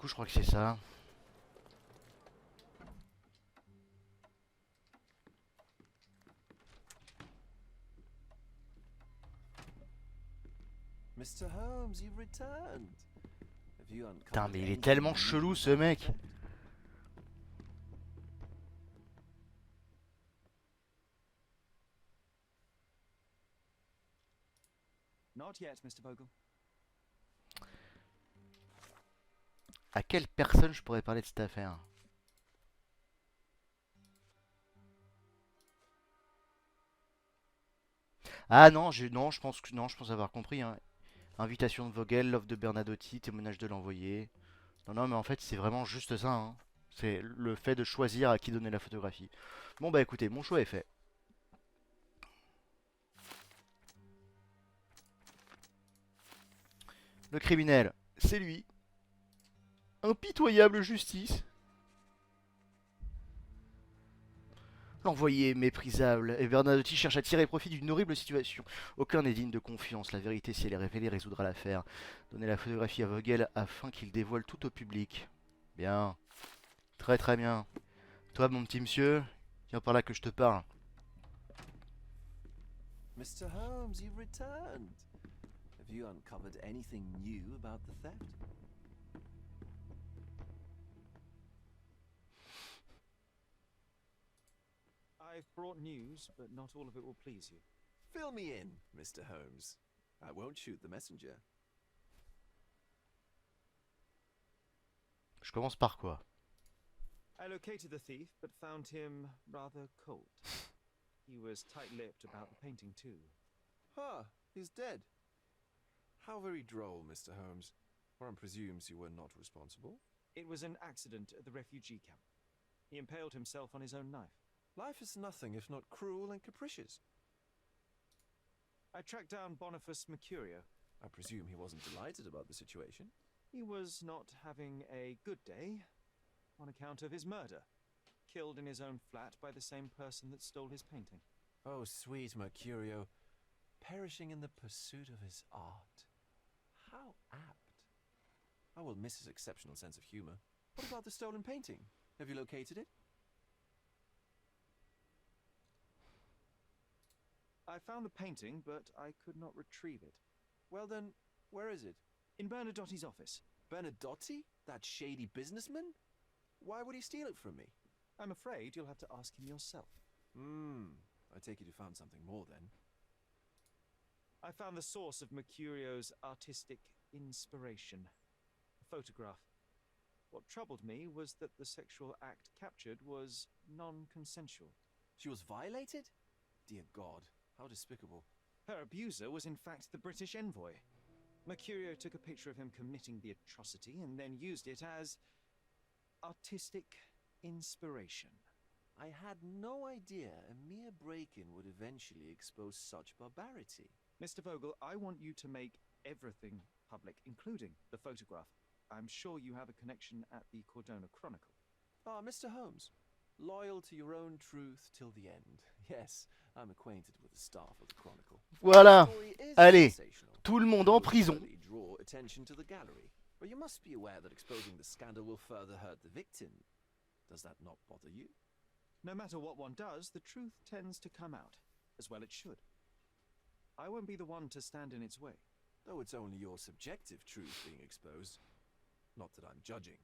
coup, je crois que c'est ça. Mr. Holmes, you've returned. Have you Putain, uncovered mais il est anything tellement new chelou ce about the mec. theft? Not yet, Mr. Vogel. À quelle personne je pourrais parler de cette affaire? Ah non, non, je pense avoir compris, hein. Invitation de Vogel, l'offre de Bernadotti, témoignage de l'envoyé. Non, non, mais en fait, c'est vraiment juste ça, hein. C'est le fait de choisir à qui donner la photographie. Bon, bah écoutez, mon choix est fait. Le criminel, c'est lui. Impitoyable justice. L'envoyé est méprisable, et Bernadotti cherche à tirer profit d'une horrible situation. Aucun n'est digne de confiance. La vérité, si elle est révélée, résoudra l'affaire. Donnez la photographie à Vogel afin qu'il dévoile tout au public. Bien. Très très bien. Toi, mon petit monsieur, viens par là que je te parle. Mr. Holmes, you've returned. Have you uncovered anything new about the theft? I've brought news, but not all of it will please you. Fill me in, Mr. Holmes. I won't shoot the messenger. Je commence par quoi? I located the thief, but found him rather cold. He was tight-lipped about the painting, too. Ah, he's dead. How very droll, Mr. Holmes. One presumes you were not responsible. It was an accident at the refugee camp. He impaled himself on his own knife. Life is nothing if not cruel and capricious. I tracked down Boniface Mercurio. I presume he wasn't delighted about the situation. He was not having a good day on account of his murder. Killed in his own flat by the same person that stole his painting. Oh, sweet Mercurio, perishing in the pursuit of his art. How apt. I will miss his exceptional sense of humor. What about the stolen painting? Have you located it? I found the painting, but I could not retrieve it. Well then, where is it? In Bernadotti's office. Bernadotti? That shady businessman? Why would he steal it from me? I'm afraid you'll have to ask him yourself. I take it you found something more then. I found the source of Mercurio's artistic inspiration. A photograph. What troubled me was that the sexual act captured was non-consensual. She was violated? Dear God, how despicable. Her abuser was in fact the British envoy. Mercurio took a picture of him committing the atrocity and then used it as artistic inspiration. I had no idea a mere break-in would eventually expose such barbarity. Mr. Vogel, I want you to make everything public, including the photograph. I'm sure you have a connection at the Cordona Chronicle. Ah, Mr. Holmes. Loyal to your own truth till the end. Yes, I'm acquainted with the staff of the Chronicle. Voilà. The story is Allez, sensational. tout le monde en prison. It will surely draw attention to the gallery. But you must be aware that exposing the scandal will further hurt the victim. Does that not bother you? No matter what one does, the truth tends to come out, as well it should. I won't be the one to stand in its way. Though it's only your subjective truth being exposed. Not that I'm judging.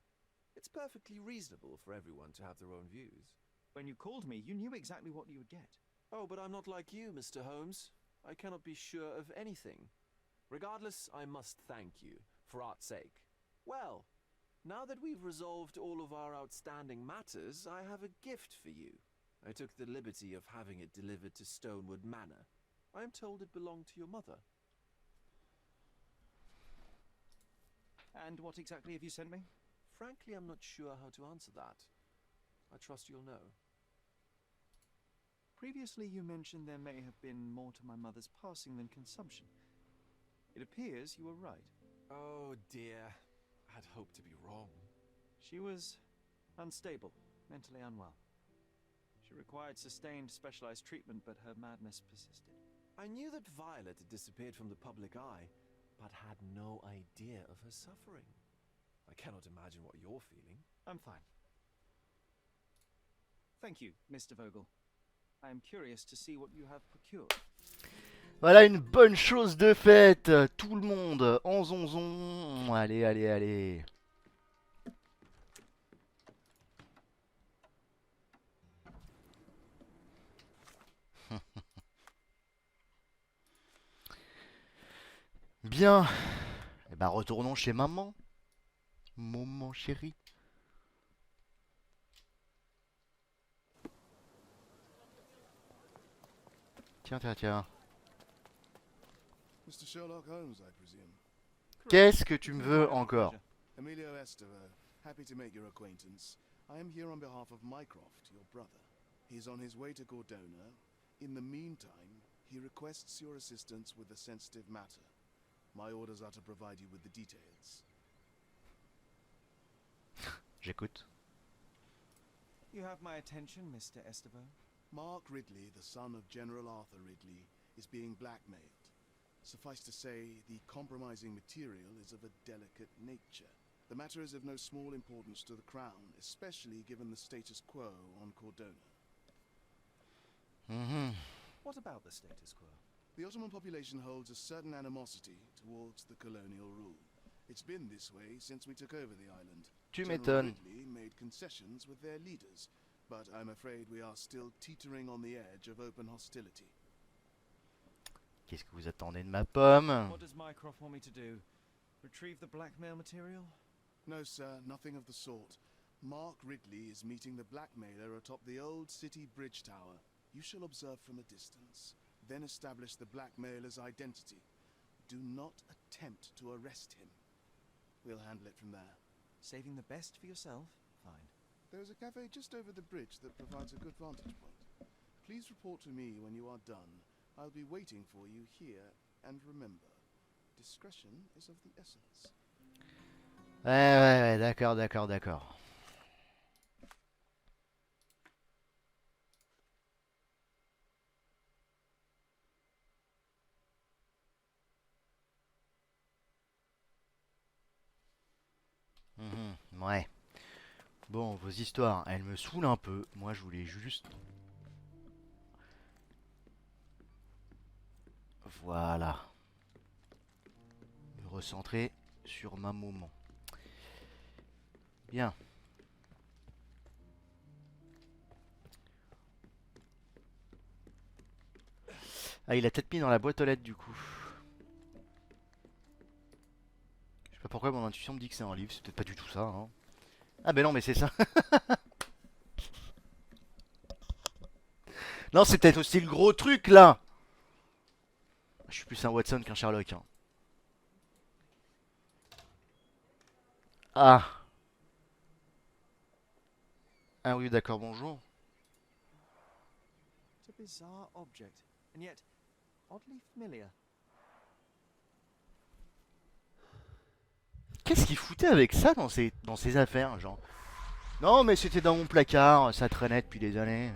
It's perfectly reasonable for everyone to have their own views. When you called me, you knew exactly what you would get. Oh, but I'm not like you, Mr. Holmes. I cannot be sure of anything. Regardless, I must thank you, for art's sake. Well, now that we've resolved all of our outstanding matters, I have a gift for you. I took the liberty of having it delivered to Stonewood Manor. I am told it belonged to your mother. And what exactly have you sent me? Frankly, I'm not sure how to answer that. I trust you'll know. Previously, you mentioned there may have been more to my mother's passing than consumption. It appears you were right. Oh dear, I'd hoped to be wrong. She was unstable, mentally unwell. She required sustained specialized treatment, but her madness persisted. I knew that Violet had disappeared from the public eye, but had no idea of her suffering. I cannot imagine what you're feeling. I'm fine. Thank you, Mr. Vogel. I am curious to see what you have procured. Voilà une bonne chose de faite. Tout le monde en zonzon. Allez, allez, allez. Bien. Eh ben retournons chez maman. Maman chérie. Tiens, tiens, tiens. Mr. Sherlock Holmes, I presume. Qu'est-ce que tu me veux encore? Emilio Estevez, happy to make your acquaintance. I am here on behalf of Mycroft, your brother. He's on his way to Cordona. In the meantime, he requests your assistance with a sensitive matter. My orders are to provide you with the details. J'écoute. You have my attention, Mr. Estevez. Mark Ridley, the son of General Arthur Ridley, is being blackmailed. Suffice to say, the compromising material is of a delicate nature. The matter is of no small importance to the Crown, especially given the status quo on Cordona. What about the status quo? The Ottoman population holds a certain animosity towards the colonial rule. It's been this way since we took over the island. Tu General m'étonnes. Ridley made concessions with their leaders, but I'm afraid we are still teetering on the edge of open hostility. Qu'est-ce que vous attendez de ma pomme? What does Mycroft want me to do? Retrieve the blackmail material? No, sir, nothing of the sort. Mark Ridley is meeting the blackmailer atop the old city bridge tower. You shall observe from a distance, then establish the blackmailer's identity. Do not attempt to arrest him. We'll handle it from there. Saving the best for yourself? Fine. There's a cafe just over the bridge that provides a good vantage point. Please report to me when you are done. I'll be waiting for you here, and remember, discretion is of the essence. Ouais, d'accord, d'accord, d'accord. Ouais. Bon, vos histoires, elles me saoulent un peu. Moi, je voulais juste... Voilà. Me recentrer sur ma maman. Bien. Ah, il a peut-être mis dans la boîte aux lettres du coup. Je sais pas pourquoi mon intuition me dit que c'est un livre, c'est peut-être pas du tout ça. Hein. Ah ben non, mais c'est ça. Non, c'est peut-être aussi le gros truc là. Je suis plus un Watson qu'un Sherlock. Hein. Ah. Ah oui, d'accord, bonjour. It's a bizarre object, and yet oddly familiar. Qu'est-ce qu'il foutait avec ça dans ses affaires, genre? Non, mais c'était dans mon placard, ça traînait depuis des années.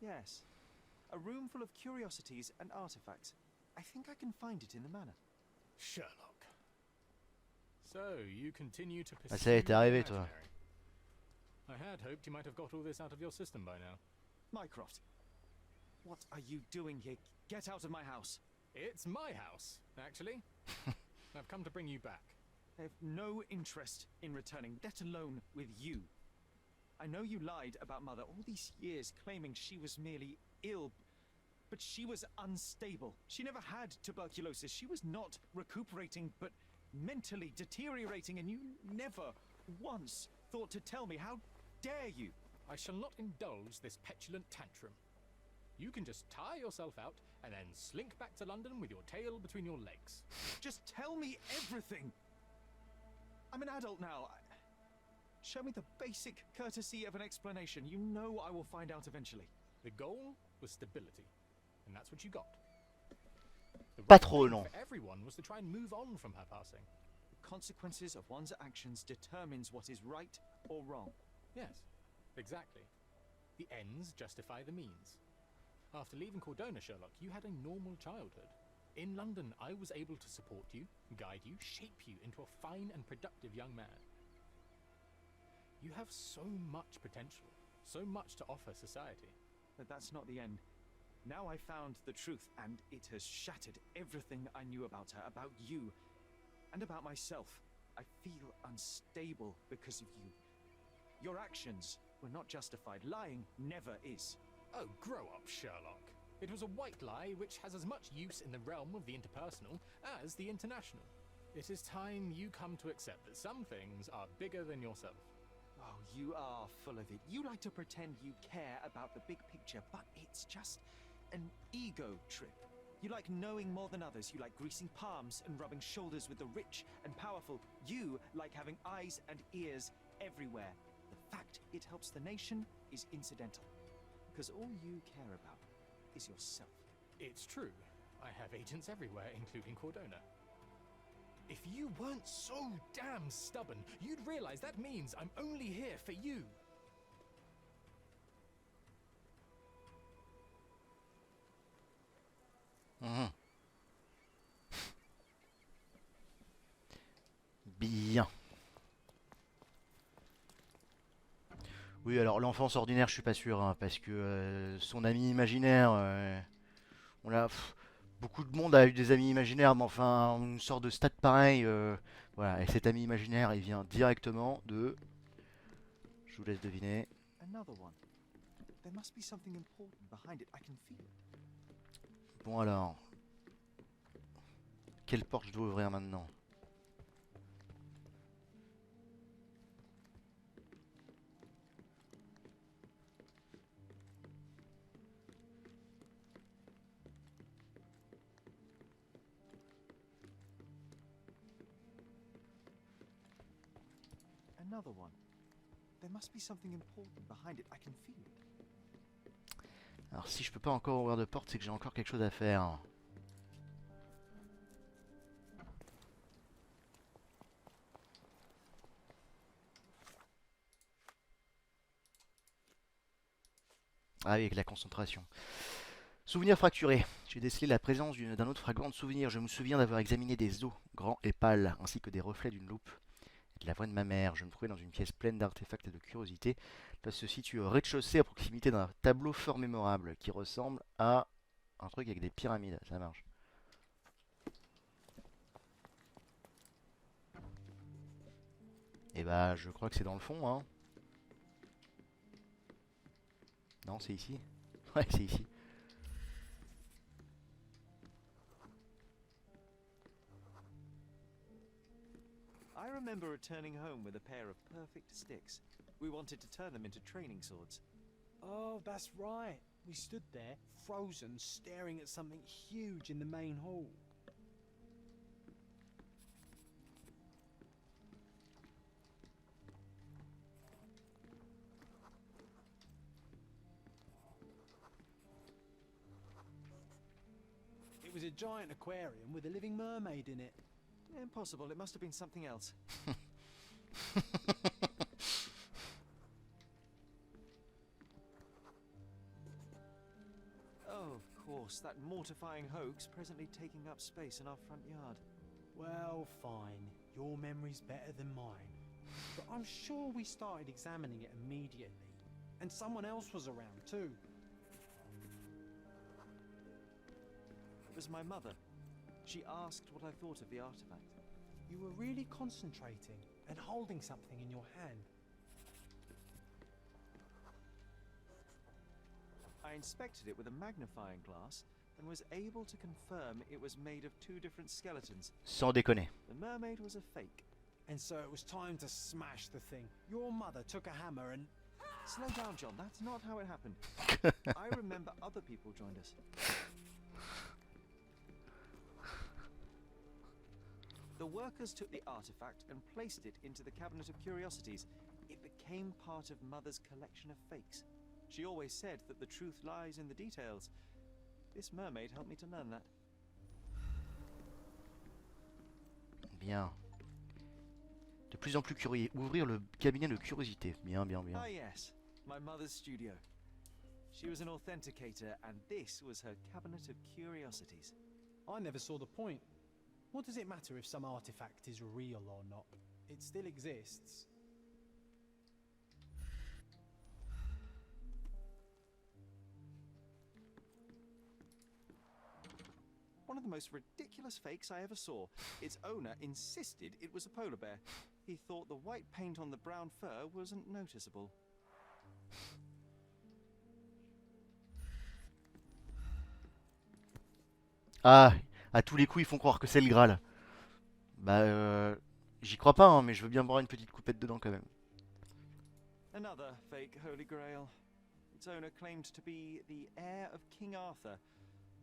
Yes. A room full of curiosities and artifacts. I think I can find it in the manor. Sherlock. So, you continue to Ah, ça y est, pursue t'es the arrivé, toi. imaginary. I had hoped you might have got all this out of your system by now. Mycroft, what are you doing here? Get out of my house. It's my house, actually. I've come to bring you back. I have no interest in returning, let alone with you. I know you lied about Mother all these years, claiming she was merely ill, but she was unstable. She never had tuberculosis. She was not recuperating, but mentally deteriorating, and you never once thought to tell me. How dare you? I shall not indulge this petulant tantrum. You can just tire yourself out and then slink back to London with your tail between your legs. Just tell me everything. I'm an adult now. Show me the basic courtesy of an explanation. You know I will find out eventually. The goal was stability, and that's what you got. The Pas right trop, thing non. for everyone was to try and move on from her passing. The consequences of one's actions determines what is right or wrong. Yes, exactly. The ends justify the means. After leaving Cordona, Sherlock, you had a normal childhood. In London, I was able to support you, guide you, shape you into a fine and productive young man. You have so much potential, so much to offer society. But that's not the end. Now I found the truth, and it has shattered everything I knew about her, about you, and about myself. I feel unstable because of you. Your actions were not justified. Lying never is. Oh, grow up, Sherlock. It was a white lie which has as much use in the realm of the interpersonal as the international. It is time you come to accept that some things are bigger than yourself. Oh, you are full of it. You like to pretend you care about the big picture, but it's just an ego trip. You like knowing more than others. You like greasing palms and rubbing shoulders with the rich and powerful. You like having eyes and ears everywhere. The fact it helps the nation is incidental, because all you care about is yourself. It's true. I have agents everywhere, including Cordona. If you weren't so damn stubborn, you'd realize that means I'm only here for you. Mhm. Bien. Oui, alors l'enfance ordinaire, je suis pas sûr, hein, parce que son ami imaginaire, on l'a. Beaucoup de monde a eu des amis imaginaires, mais enfin, une sorte de stade pareil. Voilà, et cet ami imaginaire, il vient directement de. Je vous laisse deviner. Another one. There must be something important behind it. I can feel it. Bon alors, quelle porte je dois ouvrir maintenant? Another one. There must be something important behind it. I can feel it. Alors si je peux pas encore ouvrir de porte, c'est que j'ai encore quelque chose à faire. Ah oui, avec la concentration. Souvenir fracturé. J'ai décelé la présence d'un autre fragment de souvenir. Je me souviens d'avoir examiné des os, grands et pâles, ainsi que des reflets d'une loupe. Et de la voix de ma mère. Je me trouvais dans une pièce pleine d'artefacts et de curiosités. Elle se situe au rez-de-chaussée à proximité d'un tableau fort mémorable qui ressemble à un truc avec des pyramides. Ça marche. Et bah, je crois que c'est dans le fond, hein. Non, c'est ici. Ouais, c'est ici. I remember returning home with a pair of perfect sticks. We wanted to turn them into training swords. Oh, that's right. We stood there, frozen, staring at something huge in the main hall. It was a giant aquarium with a living mermaid in it. Impossible. It must have been something else. Oh, of course, that mortifying hoax presently taking up space in our front yard. Well, fine. Your memory's better than mine. But I'm sure we started examining it immediately. And someone else was around too. It was my mother. She asked what I thought of the artifact. You were really concentrating and holding something in your hand. I inspected it with a magnifying glass and was able to confirm it was made of two different skeletons. Sans déconner. The mermaid was a fake. And so it was time to smash the thing. Your mother took a hammer and... Slow down, John. That's not how it happened. I remember other people joined us. The workers took the artifact and placed it into the cabinet of curiosities. It became part of Mother's collection of fakes. She always said that the truth lies in the details. This mermaid helped me to learn that. Bien. De plus en plus curieux. Ouvrir le cabinet de curiosité. Bien, bien, bien. Ah yes, my mother's studio. She was an authenticator and this was her cabinet of curiosities. I never saw the point. What does it matter if some artifact is real or not? It still exists. One of the most ridiculous fakes I ever saw. Its owner insisted it was a polar bear. He thought the white paint on the brown fur wasn't noticeable. Ah, à tous les coups, ils font croire que c'est le Graal. Bah, j'y crois pas, hein, mais je veux bien boire une petite coupette dedans quand même. Another fake Holy Grail. Its owner claimed to be the heir of King Arthur.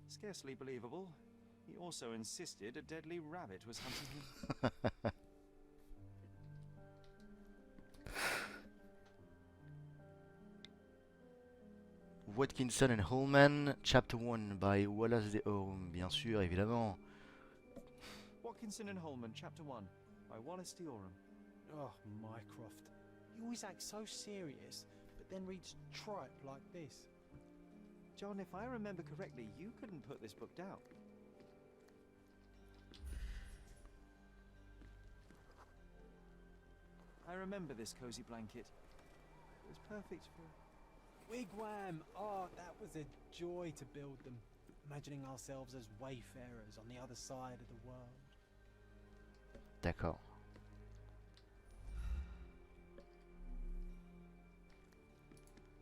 Scarcely believable. He also insisted a deadly rabbit was hunting him. Watkinson and Holman, Chapter 1 by Wallace de Home, bien sûr, évidemment. Watkinson and Holman, Chapter 1 by Wallace de Orem. Oh, Mycroft. You always act so serious, but then reads tripe like this. John, if I remember correctly, you couldn't put this book down. I remember this cozy blanket. It was perfect for... Wigwam! Oh, that was a joy to build them. Imagining ourselves as wayfarers on the other side of the world. D'accord.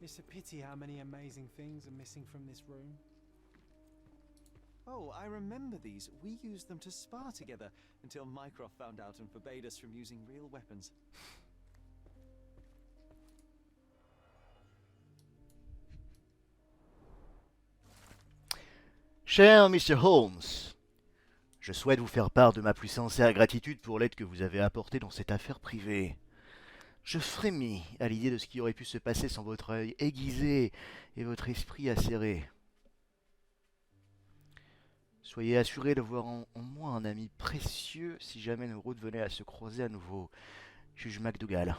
It's a pity how many amazing things are missing from this room. Oh, I remember these. We used them to spar together until Mycroft found out and forbade us from using real weapons. Cher Mr. Holmes, je souhaite vous faire part de ma plus sincère gratitude pour l'aide que vous avez apportée dans cette affaire privée. Je frémis à l'idée de ce qui aurait pu se passer sans votre œil aiguisé et votre esprit acéré. Soyez assuré d'avoir en moi un ami précieux si jamais nos routes venaient à se croiser à nouveau. Juge MacDougall.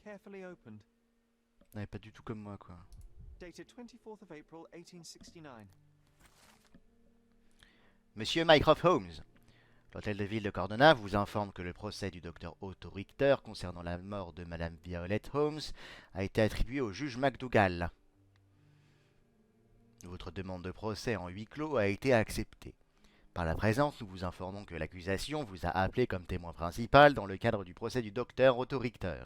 Carefully opened. Non, pas du tout comme moi, quoi. Dated 24th of April, 1869. Monsieur Mycroft Holmes, l'hôtel de ville de Cordona vous informe que le procès du docteur Otto Richter concernant la mort de Madame Violet Holmes a été attribué au juge MacDougall. Votre demande de procès en huis clos a été acceptée. Par la présence, nous vous informons que l'accusation vous a appelé comme témoin principal dans le cadre du procès du docteur Otto Richter.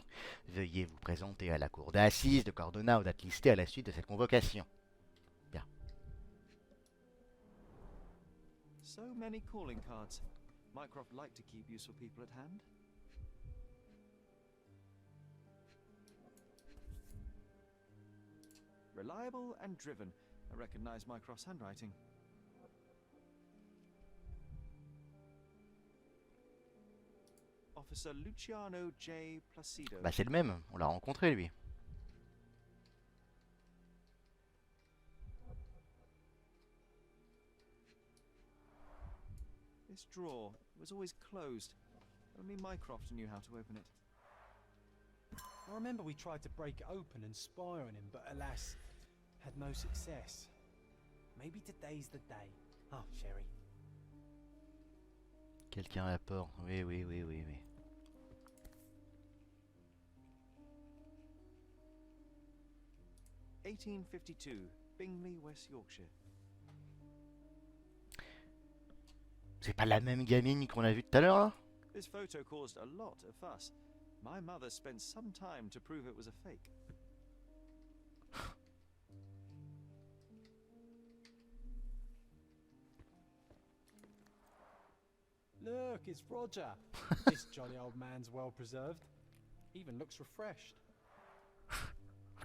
Veuillez vous présenter à la cour d'assises de Cordona aux dates listées à la suite de cette convocation. Bien. So many calling cards. Mycroft liked to keep useful people at hand. Reliable and driven. I recognize Mycroft's handwriting. Officer Luciano J. Placido. Bah c'est le même, on l'a rencontré lui. This drawer was always closed. Only Mycroft knew how to open it. I remember we tried to break it open and spy on him, but alas, had no success. Maybe today's the day. Oh, Sherry. Quelqu'un apporte. Oui, oui, oui, oui, oui. (1852), Bingley, West Yorkshire. C'est pas la même gamine qu'on a vue tout à l'heure là? This photo caused a lot of fuss. My mother spent some time to prove it was a fake. Look, it's Roger. This jolly old man's well preserved. Even looks refreshed.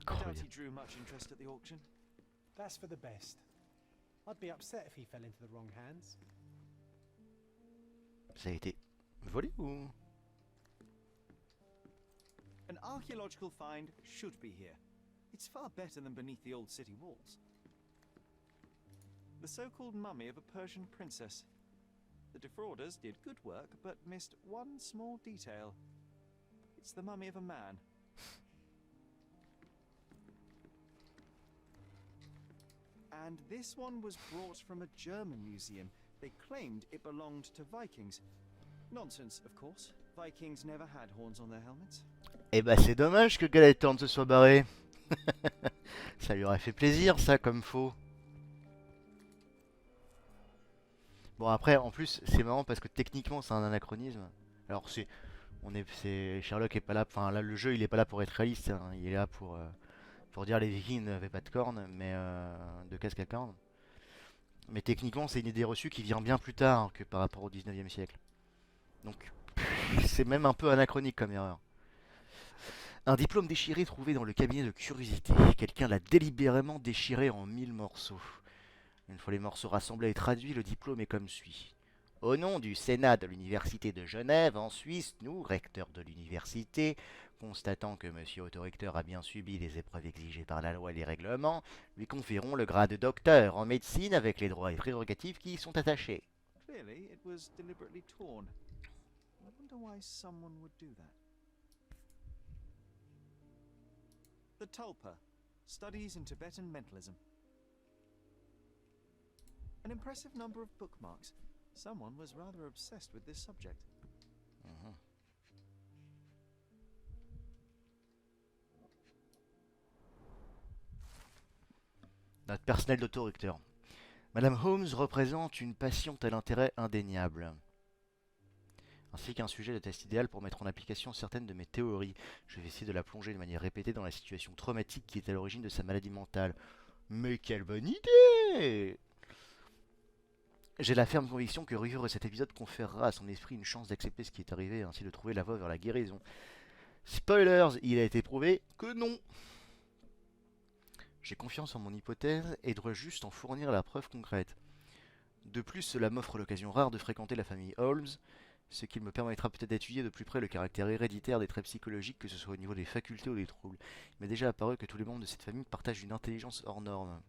I doubt he drew much interest at the auction. That's for the best. I'd be upset if he fell into the wrong hands. Ça a été volé ou? An archaeological find should be here. It's far better than beneath the old city walls. The so-called mummy of a Persian princess. The defrauders did good work, but missed one small detail. It's the mummy of a man. And this one was brought from a German museum. They claimed it belonged to Vikings. Nonsense, of course. Vikings never had horns on their helmets. Eh bah c'est dommage que Galeton se soit barré. Ça lui aurait fait plaisir ça comme faux. Bon après en plus c'est marrant parce que techniquement c'est un anachronisme. Alors c'est Sherlock est pas là, enfin là le jeu il est pas là pour être réaliste, hein. Il est là pour dire les Vikings n'avaient pas de cornes, mais de casque à cornes. Mais techniquement c'est une idée reçue qui vient bien plus tard que par rapport au 19e siècle. Donc c'est même un peu anachronique comme erreur. Un diplôme déchiré trouvé dans le cabinet de curiosité. Quelqu'un l'a délibérément déchiré en 1000 morceaux. Une fois les morceaux rassemblés et traduits, le diplôme est comme suit. Au nom du Sénat de l'Université de Genève, en Suisse, nous, recteurs de l'université, constatant que monsieur autorecteur a bien subi les épreuves exigées par la loi et les règlements, lui conférons le grade de docteur en médecine avec les droits et prérogatives qui y sont attachés. Clearly, it was deliberately torn. I wonder why someone would do that. The Tulpa, Studies in Tibetan Mentalism. An impressive number of bookmarks. Someone was rather obsessed with this subject. Notre personnel d'autorecteur. Madame Holmes représente une patiente à l'intérêt indéniable, ainsi qu'un sujet de test idéal pour mettre en application certaines de mes théories. Je vais essayer de la plonger de manière répétée dans la situation traumatique qui est à l'origine de sa maladie mentale. Mais quelle bonne idée! J'ai la ferme conviction que revivre cet épisode conférera à son esprit une chance d'accepter ce qui est arrivé et ainsi de trouver la voie vers la guérison. Spoilers, il a été prouvé que non. J'ai confiance en mon hypothèse et dois juste en fournir la preuve concrète. De plus, cela m'offre l'occasion rare de fréquenter la famille Holmes, ce qui me permettra peut-être d'étudier de plus près le caractère héréditaire des traits psychologiques, que ce soit au niveau des facultés ou des troubles. Il m'est déjà apparu que tous les membres de cette famille partagent une intelligence hors norme.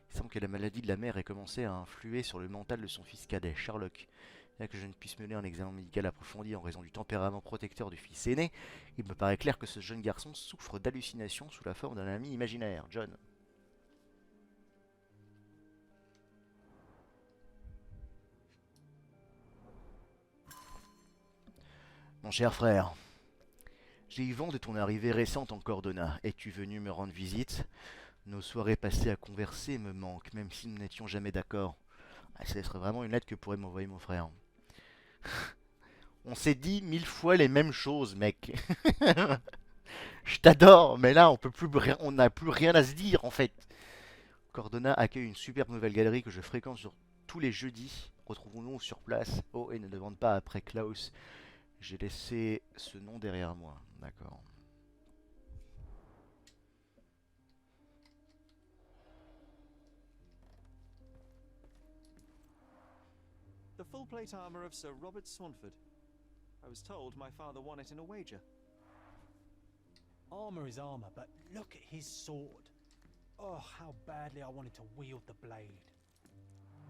Il semble que la maladie de la mère ait commencé à influer sur le mental de son fils cadet, Sherlock. Bien que je ne puisse mener un examen médical approfondi en raison du tempérament protecteur du fils aîné, il me paraît clair que ce jeune garçon souffre d'hallucinations sous la forme d'un ami imaginaire, John. Mon cher frère, j'ai eu vent de ton arrivée récente en Cordona. Es-tu venu me rendre visite? Nos soirées passées à converser me manquent, même si nous n'étions jamais d'accord. Ah, ce serait vraiment une lettre que pourrait m'envoyer mon frère. On s'est dit 1000 fois les mêmes choses, mec. Je t'adore, mais là on n'a plus rien à se dire en fait. Cordona accueille une superbe nouvelle galerie que je fréquente sur tous les jeudis. Retrouvons-nous sur place. Oh, et ne demande pas après Klaus. J'ai laissé ce nom derrière moi. D'accord. The full plate armor of Sir Robert Swanford. I was told my father won it in a wager. Armor is armor, but look at his sword. Oh, how badly I wanted to wield the blade.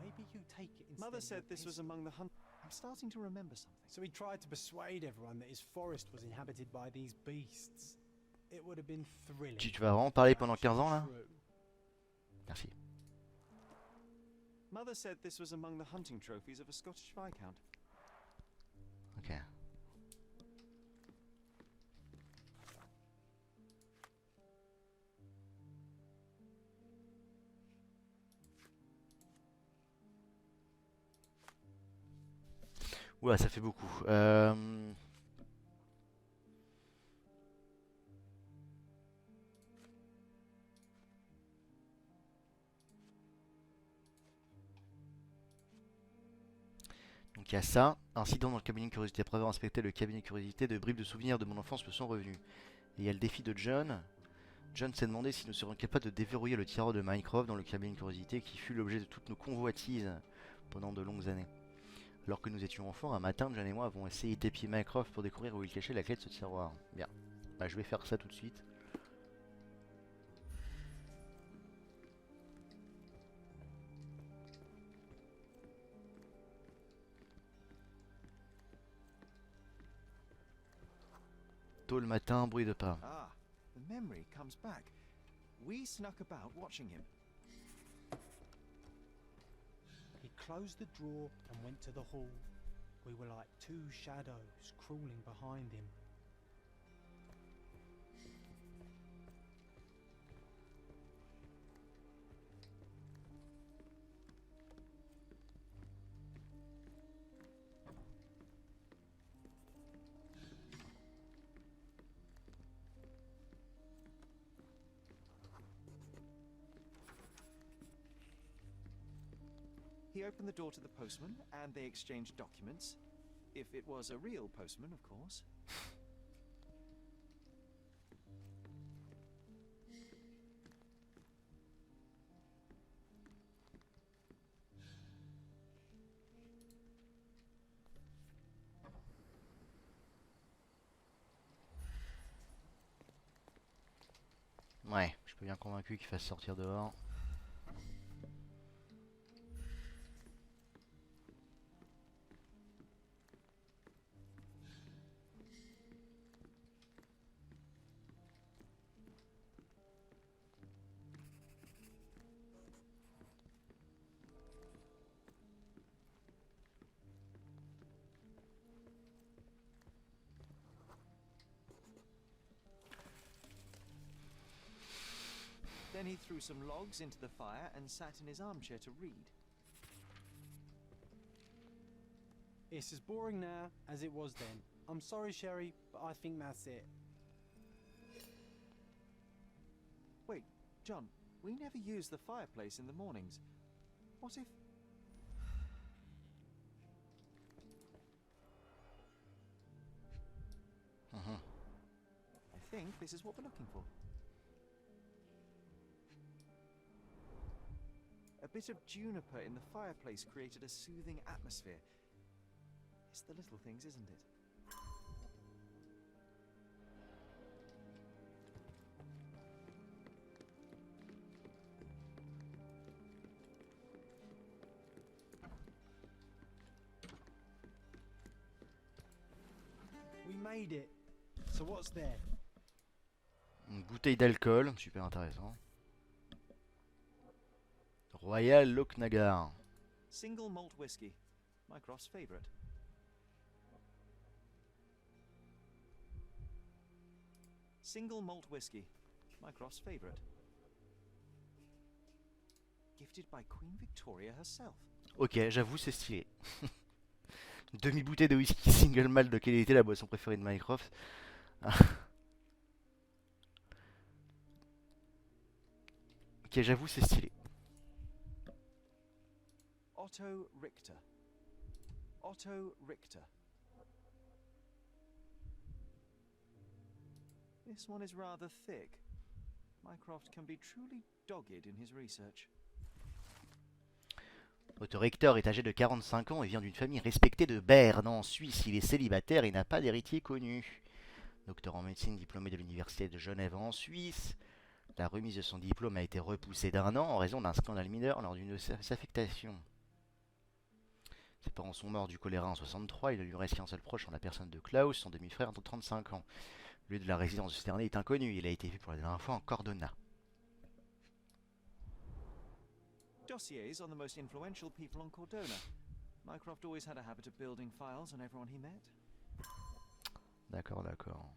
Maybe you take it instead. Mother of said your this was pistol. among the hunt. I'm starting to remember something. So he tried to persuade everyone that his forest was inhabited by these beasts. It would have been thrilling. Tu vas vraiment parler pendant 15 ans là? True. Merci. Mother said this was among the hunting trophies of a Scottish viscount. Ok. Oula, ça fait beaucoup. Donc il y a ça. Incident dans le cabinet de curiosité. Après avoir inspecté le cabinet de curiosité, de bribes de souvenirs de mon enfance me sont revenus. Et il y a le défi de John. John s'est demandé si nous serions capables de déverrouiller le tiroir de Minecraft dans le cabinet de curiosité qui fut l'objet de toutes nos convoitises pendant de longues années. Alors que nous étions enfants, un matin, John et moi avons essayé d'épier Minecraft pour découvrir où il cachait la clé de ce tiroir. Bien. Bah, je vais faire ça tout de suite. Tôt le matin, bruit de pas. Ah, the memory comes back. We snuck about watching him. He closed the drawer and went to the hall. We were like two shadows crawling behind him. He opened the door to the postman, and they exchanged documents. If it was a real postman, of course. Ouais, je suis pas bien convaincu qu'il fasse sortir dehors. Then he threw some logs into the fire and sat in his armchair to read. It's as boring now as it was then. I'm sorry, Sherry, but I think that's it. Wait, John, we never use the fireplace in the mornings. What if... I think this is what we're looking for. A bit of juniper in the fireplace created a soothing atmosphere. It's the little things, isn't it? We made it. So what's there? Une bouteille d'alcool, super intéressant. Royal Loknagar. Single malt whiskey, Mycroft's favorite. Single malt whiskey, Mycroft's favorite. Gifted by Queen Victoria herself. Ok, j'avoue, c'est stylé. Demi-bouteille de whisky single malt de qualité, la boisson préférée de Mycroft. Ok, j'avoue, c'est stylé. Otto Richter. Otto Richter. This one is rather thick. Mycroft can be truly dogged in his research. Otto Richter est âgé de 45 ans et vient d'une famille respectée de Berne en Suisse. Il est célibataire et n'a pas d'héritier connu. Docteur en médecine diplômé de l'université de Genève en Suisse. La remise de son diplôme a été repoussée d'1 an en raison d'un scandale mineur lors d'une de ses affectations. Ses parents sont morts du choléra en 63, il ne lui reste qu'un seul proche en la personne de Klaus, son demi-frère de 35 ans. Le lieu de la résidence de ce dernier est inconnu, il a été vu pour la dernière fois en Cordona. Dossiers on the most influential people on Cordona. Mycroft always had a habit of building files on everyone he met. D'accord, d'accord.